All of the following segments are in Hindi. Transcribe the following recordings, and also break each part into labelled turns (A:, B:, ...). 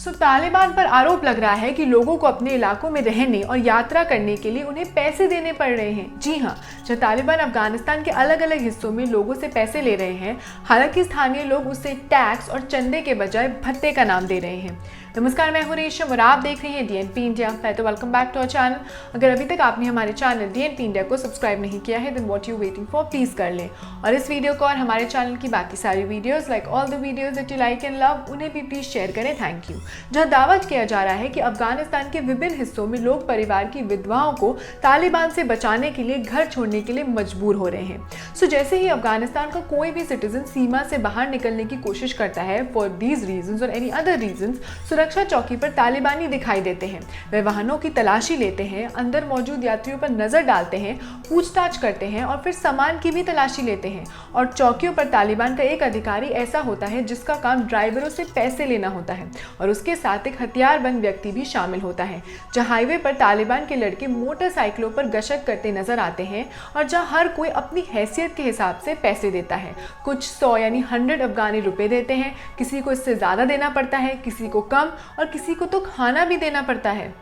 A: तालिबान पर आरोप लग रहा है कि लोगों को अपने इलाकों में रहने और यात्रा करने के लिए उन्हें पैसे देने पड़ रहे हैं। जी हाँ, जब तालिबान अफगानिस्तान के अलग अलग हिस्सों में लोगों से पैसे ले रहे हैं, हालांकि स्थानीय लोग उसे टैक्स और चंदे के बजाय भत्ते का नाम दे रहे हैं। नमस्कार, मैं हूं रेशम और आप देख रहे हैं डीएनपी इंडिया। तो welcome back to our channel. अगर अभी तक आपने हमारे चैनल डीएनपी इंडिया को सब्सक्राइब नहीं किया है, then what you waiting for, please कर लें। और इस वीडियो को और हमारे चैनल की बाकी सारी videos like all the videos that you like and love, उन्हें भी प्लीज शेयर करें। Thank you. जहां दावा किया जा रहा है कि अफगानिस्तान के विभिन्न हिस्सों में लोग परिवार की विधवाओं को तालिबान से बचाने के लिए घर छोड़ने के लिए मजबूर हो रहे हैं। जैसे ही अफगानिस्तान का कोई भी सिटीजन सीमा से बाहर निकलने की कोशिश करता है फॉर दीज रीजंस और एनी अदर रीजंस, सुरक्षा चौकी पर तालिबानी दिखाई देते हैं। वे वाहनों की तलाशी लेते हैं, अंदर मौजूद यात्रियों पर नजर डालते हैं, पूछताछ करते हैं और फिर सामान की भी तलाशी लेते हैं। और चौकियों पर तालिबान का एक अधिकारी ऐसा होता है जिसका काम ड्राइवरों से पैसे लेना होता है, और उसके साथ एक हथियारबंद व्यक्ति भी शामिल होता है। जहां हाईवे पर तालिबान के लड़के मोटरसाइकिलों पर गश्त करते नजर आते हैं और जहां हर कोई अपनी हैसियत के हिसाब से पैसे देता है। कुछ 100 यानी 100 अफगानी रुपए देते हैं, किसी को इससे ज्यादा देना पड़ता है, किसी को कम, और किसी को तो खाना भी देना पड़ता है।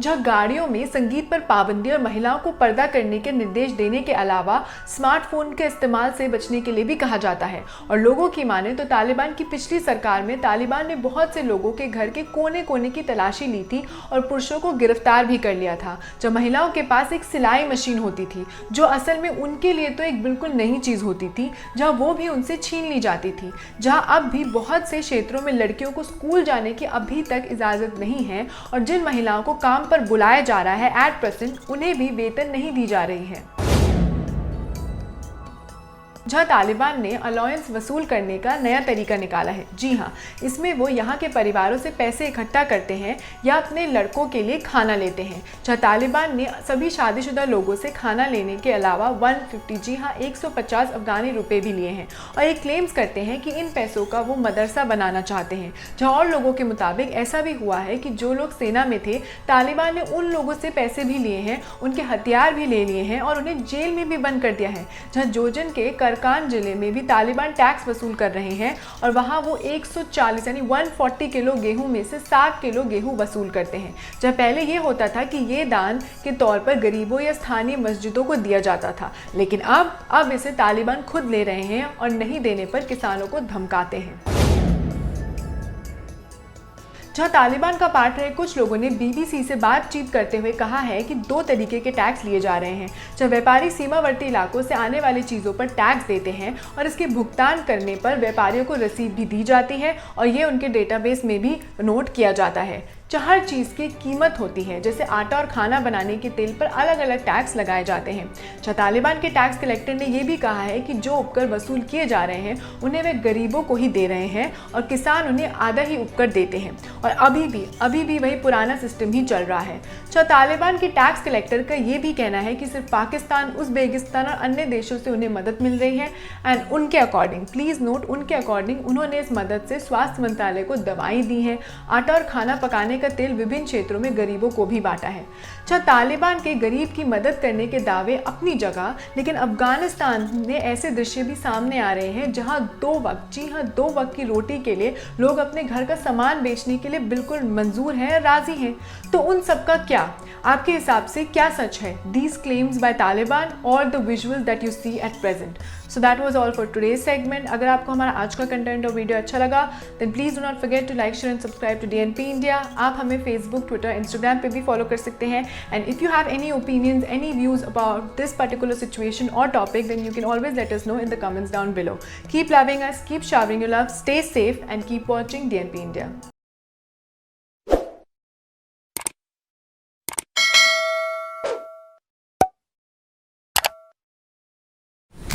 A: जहां गाड़ियों में संगीत पर पाबंदी और महिलाओं को पर्दा करने के निर्देश देने के अलावा स्मार्टफोन के इस्तेमाल से बचने के लिए भी कहा जाता है। और लोगों की माने तो तालिबान की पिछली सरकार में तालिबान ने बहुत से लोगों के घर के कोने कोने की तलाशी ली थी और पुरुषों को गिरफ्तार भी कर लिया था। जब महिलाओं के पास एक सिलाई मशीन होती थी जो असल में उनके लिए तो एक बिल्कुल नई चीज होती थी, जहाँ वो भी उनसे छीन ली जाती थी। जहाँ अब भी बहुत से क्षेत्रों में लड़कियों को स्कूल जाने की अभी तक इजाजत नहीं है, और जिन महिलाओं को काम पर बुलाया जा रहा है एट प्रेजेंट, उन्हें भी वेतन नहीं दी जा रही है। जहां तालिबान ने अलाउंस वसूल करने का नया तरीका निकाला है। जी हाँ, इसमें वो यहाँ के परिवारों से पैसे इकट्ठा करते हैं या अपने लड़कों के लिए खाना लेते हैं। जहां तालिबान ने सभी शादीशुदा लोगों से खाना लेने के अलावा 150 जी हाँ 150 अफगानी रुपए भी लिए हैं, और ये क्लेम्स करते हैं कि इन पैसों का वो मदरसा बनाना चाहते हैं। जहाँ और लोगों के मुताबिक ऐसा भी हुआ है कि जो लोग सेना में थे, तालिबान ने उन लोगों से पैसे भी लिए हैं, उनके हथियार भी ले लिए हैं और उन्हें जेल में भी बंद कर दिया है। जहाँ जोजन के कान जिले में भी तालिबान टैक्स वसूल कर रहे हैं, और वहां वो 140 यानी 140 किलो गेहूं में से 60 किलो गेहूं वसूल करते हैं। जब पहले ये होता था कि ये दान के तौर पर गरीबों या स्थानीय मस्जिदों को दिया जाता था, लेकिन अब इसे तालिबान खुद ले रहे हैं और नहीं देने पर किसानों को धमकाते हैं। जहां तालिबान का पार्ट रहे कुछ लोगों ने बीबीसी से बातचीत करते हुए कहा है कि 2 तरीके के टैक्स लिए जा रहे हैं। जब व्यापारी सीमावर्ती इलाकों से आने वाली चीज़ों पर टैक्स देते हैं और इसके भुगतान करने पर व्यापारियों को रसीद भी दी जाती है, और ये उनके डेटाबेस में भी नोट किया जाता है। हर चीज़ की कीमत होती है, जैसे आटा और खाना बनाने के तेल पर अलग अलग टैक्स लगाए जाते हैं। तालिबान के टैक्स कलेक्टर ने यह भी कहा है कि जो उपकर वसूल किए जा रहे हैं उन्हें वे गरीबों को ही दे रहे हैं, और किसान उन्हें आधा ही उपकर देते हैं। और अभी भी वही पुराना सिस्टम ही चल रहा है। तालिबान के टैक्स कलेक्टर का ये भी कहना है कि सिर्फ पाकिस्तान, उज़्बेकिस्तान और अन्य देशों से उन्हें मदद मिल रही है। एंड उनके अकॉर्डिंग, प्लीज़ नोट, उनके अकॉर्डिंग उन्होंने इस मदद से स्वास्थ्य मंत्रालय को दवाई दी है, आटा और खाना पकाने का तेल विभिन्न क्षेत्रों में गरीबों को भी बांटा है। तालिबान के गरीब की मदद करने के दावे अपनी जगह, लेकिन अफगानिस्तान में ऐसे दृश्य भी सामने आ रहे हैं जहां 2 वक्त, जी हाँ 2 वक्त की रोटी के लिए लोग अपने घर का सामान बेचने के लिए बिल्कुल मंजूर हैं, राजी हैं। तो उन सब का क्या, आपके हिसाब से क्या सच है? These claims by Taliban or the visuals that you see at present? So that was all for today's segment. अगर आपको हमारा आज का कंटेंट और वीडियो अच्छा लगा, then please do not forget to like, share and subscribe to DNP India. आप हमें Facebook, Twitter, Instagram पे भी फॉलो कर सकते हैं। And if you have any opinions, any views about this particular situation or topic, then you can always let us know in the comments down below. Keep loving us, keep showering your love, stay safe and keep watching DNP India.